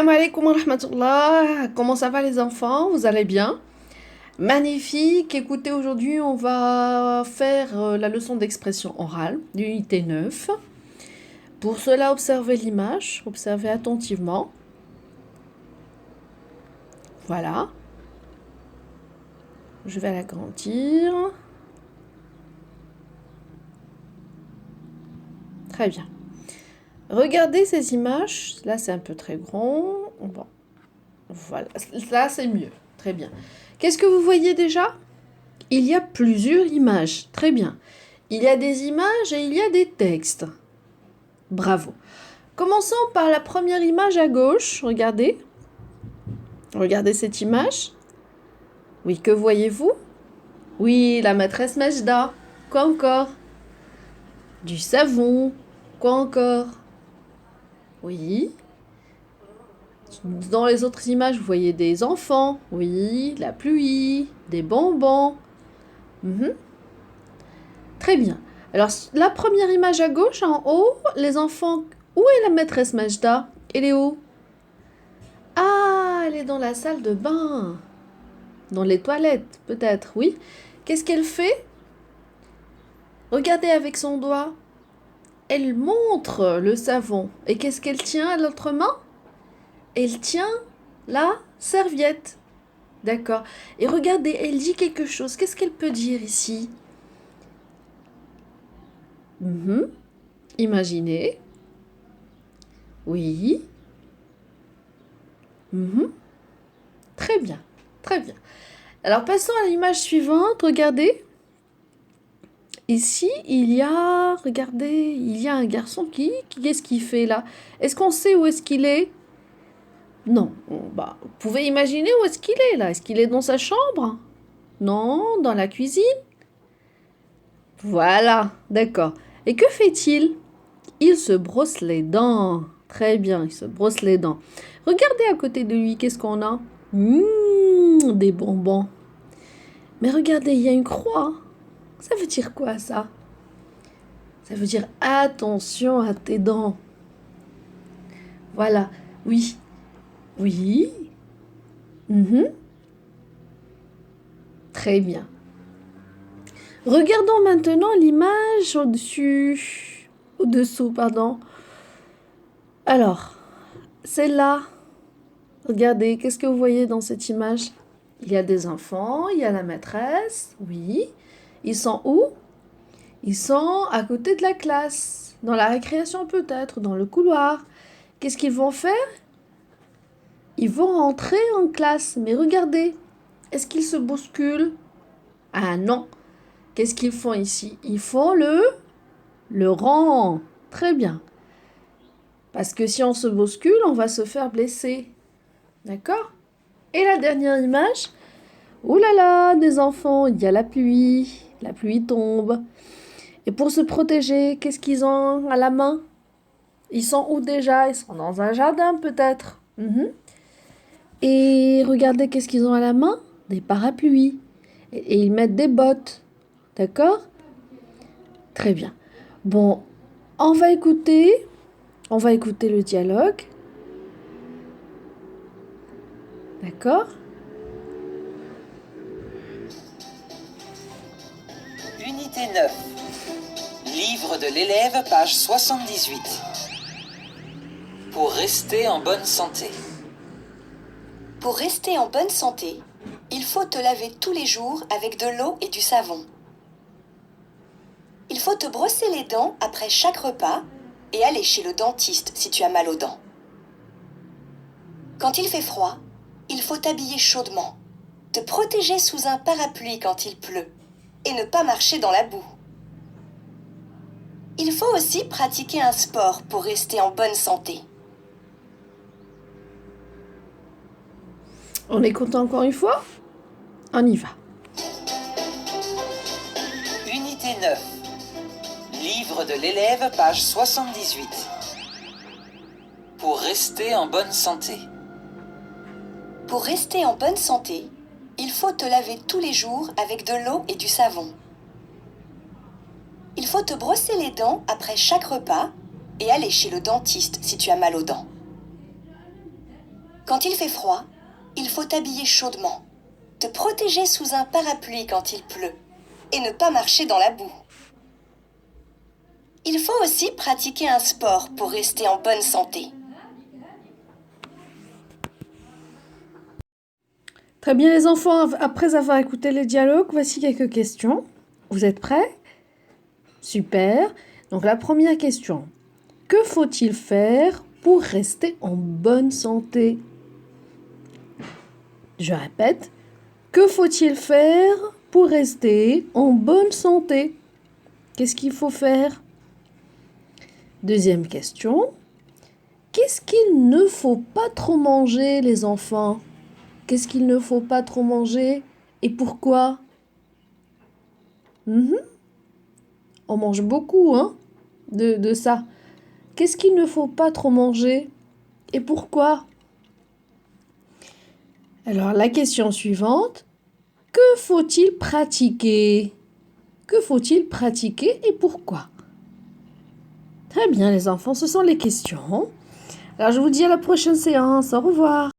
Salam alaikum wa rahmatullah. Comment ça va les enfants? Vous allez bien? Magnifique. Écoutez, aujourd'hui, on va faire la leçon d'expression orale d'unité 9. Pour cela, observez l'image. Observez attentivement. Voilà. Je vais l'agrandir. Très bien. Regardez ces images. Là, c'est un peu très grand. Bon. Voilà. Là, c'est mieux. Très bien. Qu'est-ce que vous voyez déjà? Il y a plusieurs images. Très bien. Il y a des images et il y a des textes. Bravo. Commençons par la première image à gauche. Regardez. Regardez cette image. Oui, que voyez-vous? Oui, la maîtresse Majda. Quoi encore? Du savon. Quoi encore? Oui. Dans les autres images, vous voyez des enfants. Oui, la pluie, des bonbons. Mhm. Très bien. Alors, la première image à gauche, en haut, les enfants. Où est la maîtresse Majda? Elle est où? Ah, elle est dans la salle de bain. Dans les toilettes, peut-être, oui. Qu'est-ce qu'elle fait? Regardez avec son doigt. Elle montre le savon. Et qu'est-ce qu'elle tient à l'autre main? Elle tient la serviette. D'accord. Et regardez, elle dit quelque chose. Qu'est-ce qu'elle peut dire ici? Mhm. Imaginez. Oui. Mhm. Très bien. Très bien. Alors passons à l'image suivante. Regardez. Ici, regardez, il y a un garçon qu'est-ce qu'il fait là? Est-ce qu'on sait où est-ce qu'il est? Non. Bah, vous pouvez imaginer où est-ce qu'il est là? Est-ce qu'il est dans sa chambre? Non, dans la cuisine? Voilà, d'accord. Et que fait-il? Il se brosse les dents. Très bien, il se brosse les dents. Regardez à côté de lui, qu'est-ce qu'on a? Des bonbons. Mais regardez, il y a une croix. Ça veut dire quoi ça? Ça veut dire attention à tes dents. Voilà, oui, oui. Mhm. Très bien. Regardons maintenant l'image au-dessus. Au-dessous, pardon. Alors, celle-là. Regardez, qu'est-ce que vous voyez dans cette image? Il y a des enfants, il y a la maîtresse, oui. Ils sont où? Ils sont à côté de la classe, dans la récréation peut-être, dans le couloir. Qu'est-ce qu'ils vont faire? Ils vont rentrer en classe, mais regardez, est-ce qu'ils se bousculent? Ah non. Qu'est-ce qu'ils font ici? Ils font le rang. Très bien. Parce que si on se bouscule, on va se faire blesser. D'accord? Et la dernière image? Oh là là, des enfants, il y a la pluie tombe. Et pour se protéger, qu'est-ce qu'ils ont à la main? Ils sont où déjà? Ils sont dans un jardin peut-être. Mhm. Et regardez, qu'est-ce qu'ils ont à la main? Des parapluies. Et ils mettent des bottes. D'accord? Très bien. Bon, on va écouter, on va écouter le dialogue. D'accord? Unité 9. Livre de l'élève, page 78. Pour rester en bonne santé. Pour rester en bonne santé, il faut te laver tous les jours avec de l'eau et du savon. Il faut te brosser les dents après chaque repas et aller chez le dentiste si tu as mal aux dents. Quand il fait froid, il faut t'habiller chaudement, te protéger sous un parapluie quand il pleut et ne pas marcher dans la boue. Il faut aussi pratiquer un sport pour rester en bonne santé. On écoute encore une fois? On y va. Unité 9. Livre de l'élève, page 78. Pour rester en bonne santé. Pour rester en bonne santé, il faut te laver tous les jours avec de l'eau et du savon. Il faut te brosser les dents après chaque repas et aller chez le dentiste si tu as mal aux dents. Quand il fait froid, il faut t'habiller chaudement, te protéger sous un parapluie quand il pleut et ne pas marcher dans la boue. Il faut aussi pratiquer un sport pour rester en bonne santé. Très bien les enfants, après avoir écouté les dialogues, voici quelques questions. Vous êtes prêts? Super. Donc la première question. Que faut-il faire pour rester en bonne santé? Je répète. Que faut-il faire pour rester en bonne santé? Qu'est-ce qu'il faut faire? Deuxième question. Qu'est-ce qu'il ne faut pas trop manger, les enfants? Qu'est-ce qu'il ne faut pas trop manger et pourquoi? On mange beaucoup, hein, de ça. Qu'est-ce qu'il ne faut pas trop manger et pourquoi? Alors, la question suivante. Que faut-il pratiquer? Que faut-il pratiquer et pourquoi? Très bien, les enfants, ce sont les questions. Alors, je vous dis à la prochaine séance. Au revoir.